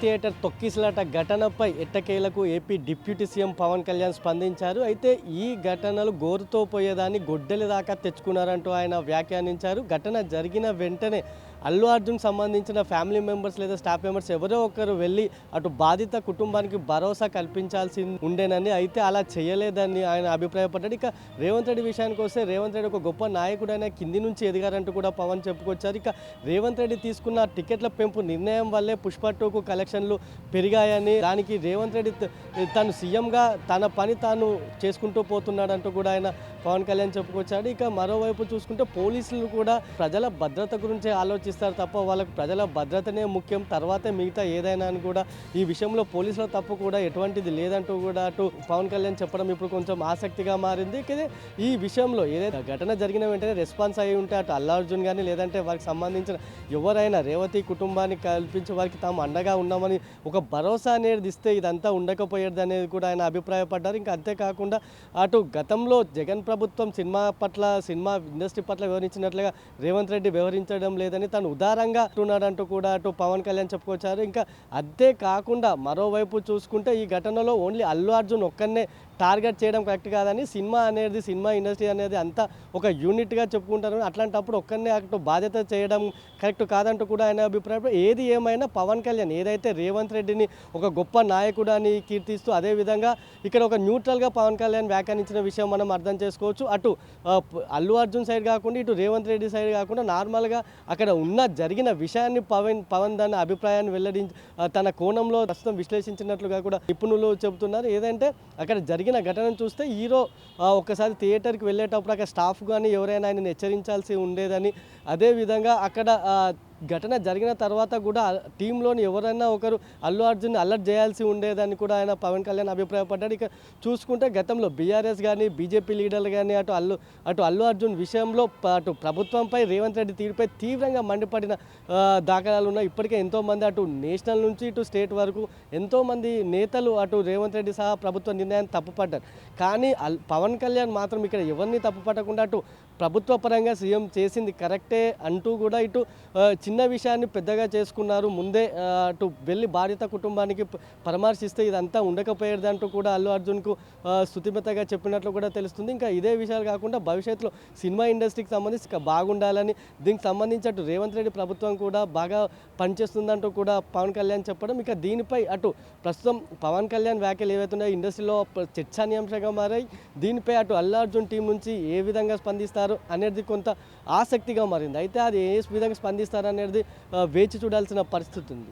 Theatre తొక్కిసలాట ఘటనపై ఎట్టకేలకు AP deputy CM Pawan Kalyan స్పందించారు. అయితే ఈ ఘటనలు గోరుతో పోయేదాన్ని గొడ్డలి దాకా తెచ్చుకున్నారంటూ ఆయన వ్యాఖ్యానించారు. ఘటన జరిగిన వెంటనే అల్లు అర్జున్ సంబంధించిన ఫ్యామిలీ మెంబర్స్ లేదా స్టాఫ్ మెంబర్స్ ఎవరో ఒకరు వెళ్ళి అటు బాధిత కుటుంబానికి భరోసా కల్పించాల్సి ఉండేనని, అయితే అలా చేయలేదని ఆయన అభిప్రాయపడ్డాడు. ఇక రేవంత్ రెడ్డి విషయానికి వస్తే రేవంత్ రెడ్డి ఒక గొప్ప నాయకుడైన కింది నుంచి ఎదిగారంటూ కూడా పవన్ చెప్పుకొచ్చారు. ఇక రేవంత్ రెడ్డి తీసుకున్న టికెట్ల పెంపు నిర్ణయం వల్లే పుష్ప 2కు కలెక్షన్లు పెరిగాయని, దానికి రేవంత్ రెడ్డి తను సీఎంగా తన పని తాను చేసుకుంటూ పోతున్నాడంటూ కూడా ఆయన పవన్ కళ్యాణ్ చెప్పుకొచ్చాడు. ఇక మరోవైపు చూసుకుంటే పోలీసులు కూడా ప్రజల భద్రత గురించి ఆలోచిస్తారు తప్ప వాళ్ళకు ప్రజల భద్రతనే ముఖ్యం, తర్వాతే మిగతా ఏదైనా అని కూడా ఈ విషయంలో పోలీసుల తప్పు కూడా ఎటువంటిది లేదంటూ కూడా అటు పవన్ కళ్యాణ్ చెప్పడం ఇప్పుడు కొంచెం ఆసక్తిగా మారింది. ఈ విషయంలో ఏదైతే ఘటన జరిగిన వెంటనే రెస్పాన్స్ అయ్యి ఉంటే అటు అల్లు అర్జున్ కానీ లేదంటే వారికి సంబంధించిన ఎవరైనా రేవతి కుటుంబాన్ని కల్పించి వారికి తాము అండగా ఉన్నామని ఒక భరోసా అనేది ఇస్తే ఇదంతా ఉండకపోయేది అనేది కూడా ఆయన అభిప్రాయపడ్డారు. ఇంకా అంతేకాకుండా అటు గతంలో జగన్ ప్రభుత్వం సినిమా ఇండస్ట్రీ పట్ల వివరించినట్లుగా రేవంత్ రెడ్డి వ్యవహరించడం లేదని తను ఉదారంగా అంటున్నాడంటూ కూడా అటు పవన్ కళ్యాణ్ చెప్పుకొచ్చారు. ఇంకా అంతే కాకుండా మరోవైపు చూసుకుంటే ఈ ఘటనలో ఓన్లీ అల్లు అర్జున్ ఒక్కనే టార్గెట్ చేయడం కరెక్ట్ కాదని, సినిమా ఇండస్ట్రీ అనేది అంతా ఒక యూనిట్గా చెప్పుకుంటారు. అట్లాంటప్పుడు ఒక్కనే అటు బాధ్యత చేయడం కరెక్ట్ కాదంటూ కూడా ఆయన అభిప్రాయం. ఏది ఏమైనా పవన్ కళ్యాణ్ ఏదైతే రేవంత్ రెడ్డిని ఒక గొప్ప నాయకుడు అని కీర్తిస్తూ అదేవిధంగా ఇక్కడ ఒక న్యూట్రల్గా పవన్ కళ్యాణ్ వ్యాఖ్యానించిన విషయం మనం అర్థం చేసుకోవచ్చు. అటు అల్లు అర్జున్ సైడ్ కాకుండా ఇటు రేవంత్ రెడ్డి సైడ్ కాకుండా నార్మల్గా అక్కడ జరిగిన విషయాన్ని పవన్ దాని అభిప్రాయాన్ని వెల్లడించి తన కోణంలో ప్రస్తుతం విశ్లేషించినట్లుగా కూడా నిపుణులు చెబుతున్నారు. ఏదంటే అక్కడ జరిగిన ఘటనను చూస్తే హీరో ఒక్కసారి థియేటర్కి వెళ్ళేటప్పుడు అక్కడ స్టాఫ్ కానీ ఎవరైనా ఆయనను హెచ్చరించాల్సి ఉండేదని, అదేవిధంగా అక్కడ ఘటన జరిగిన తర్వాత కూడా టీంలోని ఎవరైనా ఒకరు అల్లు అర్జున్ అలర్ట్ చేయాల్సి ఉండేదని కూడా ఆయన పవన్ కళ్యాణ్ అభిప్రాయపడ్డాడు. ఇక చూసుకుంటే గతంలో బీఆర్ఎస్ కానీ బీజేపీ లీడర్లు కానీ అటు అల్లు అర్జున్ విషయంలో అటు ప్రభుత్వంపై రేవంత్ రెడ్డి తీరుపై తీవ్రంగా మండిపడిన దాఖలాలు ఉన్నాయి. ఇప్పటికే ఎంతోమంది అటు నేషనల్ నుంచి ఇటు స్టేట్ వరకు ఎంతోమంది నేతలు అటు రేవంత్ రెడ్డి సహా ప్రభుత్వ నిర్ణయాన్ని తప్పుపడ్డారు. కానీ పవన్ కళ్యాణ్ మాత్రం ఇక్కడ ఎవరిని తప్పుపట్టకుండా అటు ప్రభుత్వ పరంగా సీఎం చేసింది కరెక్టే అంటూ కూడా ఇటు చిన్న విషయాన్ని పెద్దగా చేసుకున్నారు. ముందే అటు వెళ్ళి బాధిత కుటుంబానికి పరామర్శిస్తే ఇదంతా ఉండకపోయేది అంటూ కూడా అల్లు అర్జున్కు స్తుతిమెత్తగా చెప్పినట్లు కూడా తెలుస్తుంది. ఇంకా ఇదే విషయాలు కాకుండా భవిష్యత్తులో సినిమా ఇండస్ట్రీకి సంబంధించి బాగుండాలని, దీనికి సంబంధించి అటు రేవంత్ రెడ్డి ప్రభుత్వం కూడా బాగా పనిచేస్తుందంటూ కూడా పవన్ కళ్యాణ్ చెప్పడం, ఇక దీనిపై అటు ప్రస్తుతం పవన్ కళ్యాణ్ వ్యాఖ్యలు ఏవైతున్నాయో ఇండస్ట్రీలో చర్చానీయాంశంగా మారాయి. దీనిపై అటు అల్లు అర్జున్ టీం నుంచి ఏ విధంగా స్పందిస్తారు అనేది కొంత ఆసక్తిగా మారింది. అయితే అది ఏ విధంగా స్పందిస్తారు అనేది వేచి చూడాల్సిన పరిస్థితి ఉంది.